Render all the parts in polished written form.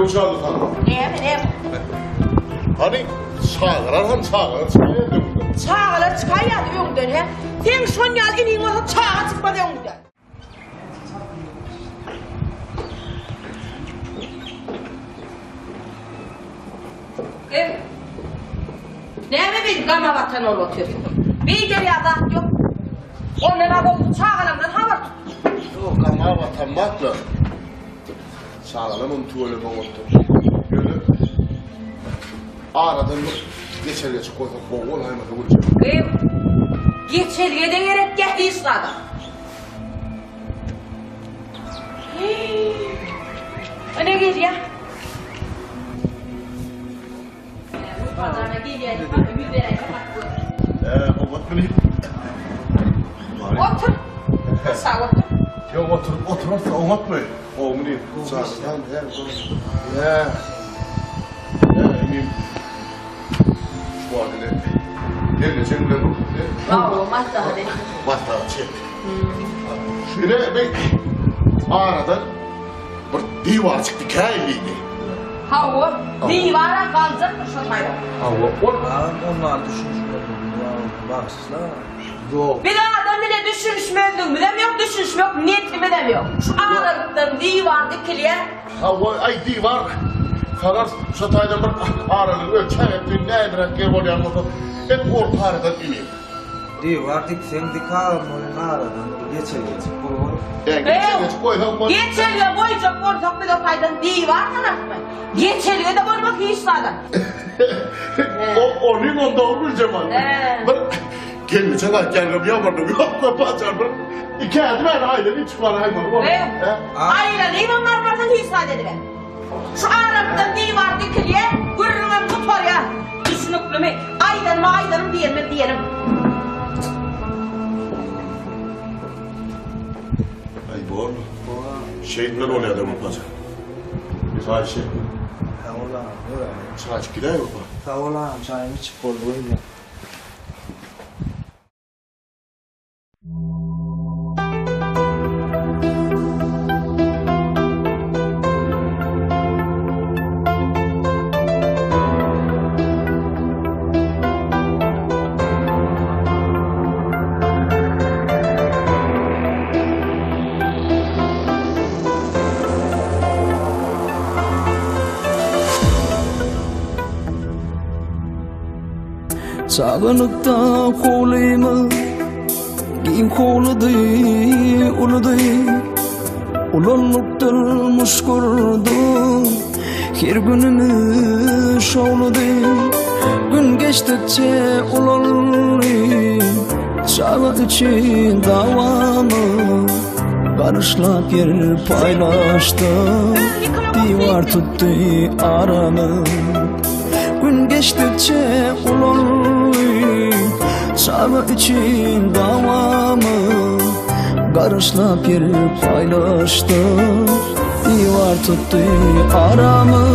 uşağını tanı. Ne? Hani çağıran çıkaya döndü. Çağlar çıkaya döndü he. Sen son yal inin olsa çağa çıkma döndü. Evet. Ne mi bir gama vatan ol oturuyor? Bir geri adak yok. Onun adı çağalamdan haber tut. Yok ama vatan matla. Çağıranın tuvalı bağırdı. Böyle aradan geçer koysak boğul hayma kıvıracak. Evet. Geçerliğe de gerek geldi İsa'da. O ne geliyor ya? Pazarına geliyor. Bir vereyim. Bak bileyim. Otur. Sağ otur. Yok oturursa olmak mı? Oğlum değil. Çağıran her konu. Ya eminim. Şu haline. Yerine cemile bu. Olmaz daha de. Basta çek. Şöyle bir aradan bir divar çıktı kâyiydi. Ha o divara kalacak mı şu hayvan? Onlar düşünmüyor. Baksızlar. Yok. Bir adam bile düşünmüş mü öldüm mü demiyor, düşünmüş mü yok, niyetimi demiyor. Şu aralıktan divar dikiliye. Ha o ay divar. Fakat şataydan bir aralık ölçer ettiğin ne bırak yer var yanımda. Hep orta aradan ineyim. Divar diksen dikalım oyun aradan. Geçer. Bu. Geçeliyor boyunca ortak bir lokaydan divar tarafı. Geçeliyor da boyunca hiç sağdan. O limon doğmuş Cemal. Gelme çakal gelme yamardım yok da paçar bir. İki adım aile bir çıkar hayvanı var. Aile değil onlar varsa hiç sağ dedi ben. Şu aralıktan divar dikiliye gururuna tutar ya. Düşünüklü mü? Aydanım diyelim. Ay bu şehitler oluyor adamın paçar. Biz Ayşe. Tavolan. Saç gider mi bu? Tavolan çayını içip boluyla. Sağınıkta koluymu Giyim koludu uludu Ulanlıktır muşkurdu Her günümü şovludu Gün geçtikçe ulanlı Çağı için davamı Barışlap yer paylaştı Divar tuttu aramı Gün geçtikçe ulanlı Çağı için davamı Karışlap yer paylaştı Divar tuttu aramı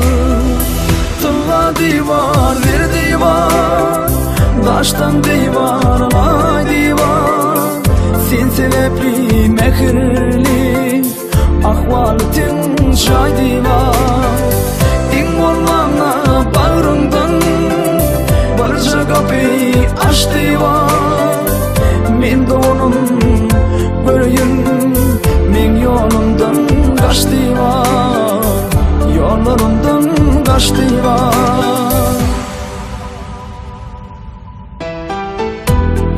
Tılla divar bir divar Taştan divar alay divar Sen sebepli mehirli Ahvalitin şay divar İn bollana bağrımdan Barca kapıyı aç divar Men de onun göreyim Men yolundan kaç divar Yollarımdan kaç divar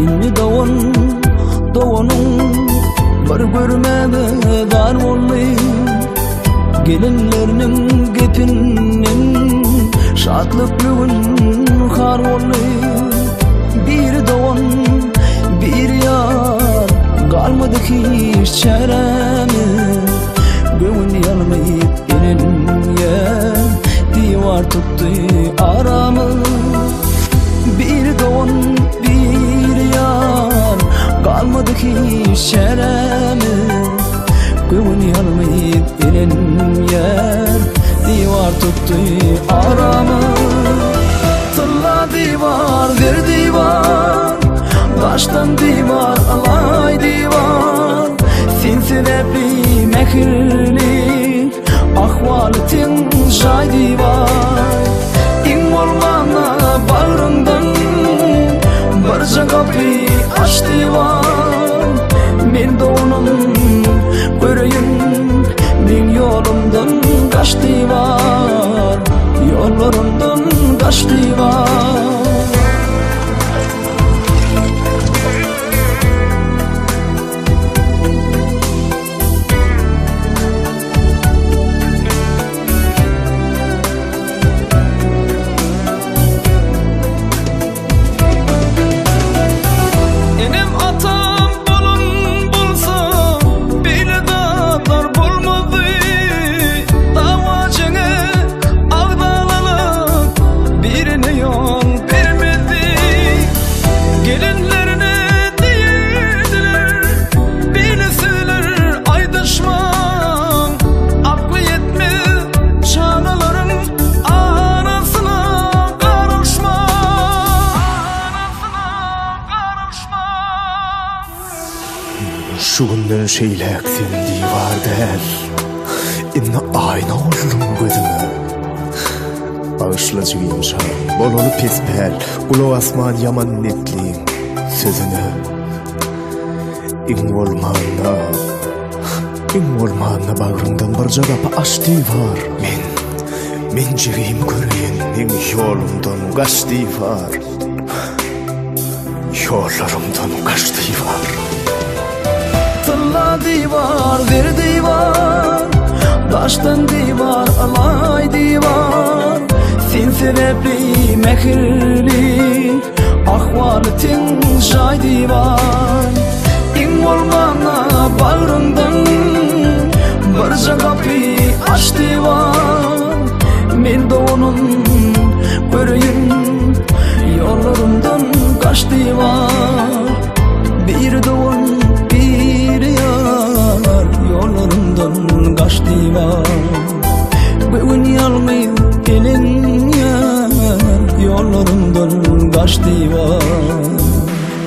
İnni davanın bir görmede dar olmayı Gelinlerinin gepinin şadlıklığın har olmayı Bir davan bir yar kalmadı hiç çaremi Göğün yanmayıp elin yer Divar tuttu aramı Bir davan bir yar kalmadı hiç çaremi Göğün yanmayıp elin yer Divar tuttu aramı Tılla divar bir divar Taştan divar alay divar Sen sebepli mehirli ahvaly teň jaýdy var. İň bolmana bagryndan barja kapy açdy var. Men de onun göreyin min yolumdan kaçtı var. Yollarımdan kaçtı var. Şu günden şeylek sendi var del. Inna ayna olurum gözüme. Bağışlacıyım şan, bolonu pespel, ulu asman yaman netliğin sözünü. İn olmanna bağrımdan barca kapı açtı var. Men jireyim göreyin, men yolumdan kaçtı var. Yollarımdan kaçtı var. Tılla divar, bir divar, taştan divar, alay divar. Sen sebepli mehirli, ahvaly teň jaýdy var. İň bolmana bagryndan barja kapy açdy var. Men de onun göreyin yollarımdan kaçdy var. Bir doğun bir yar yollarımdan kaçtı var. Bugün yalmay gelen yar yollarımdan kaçtı var.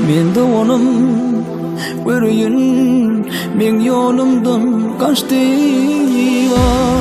Men de onun göreyin men yolumdan kaçtı var.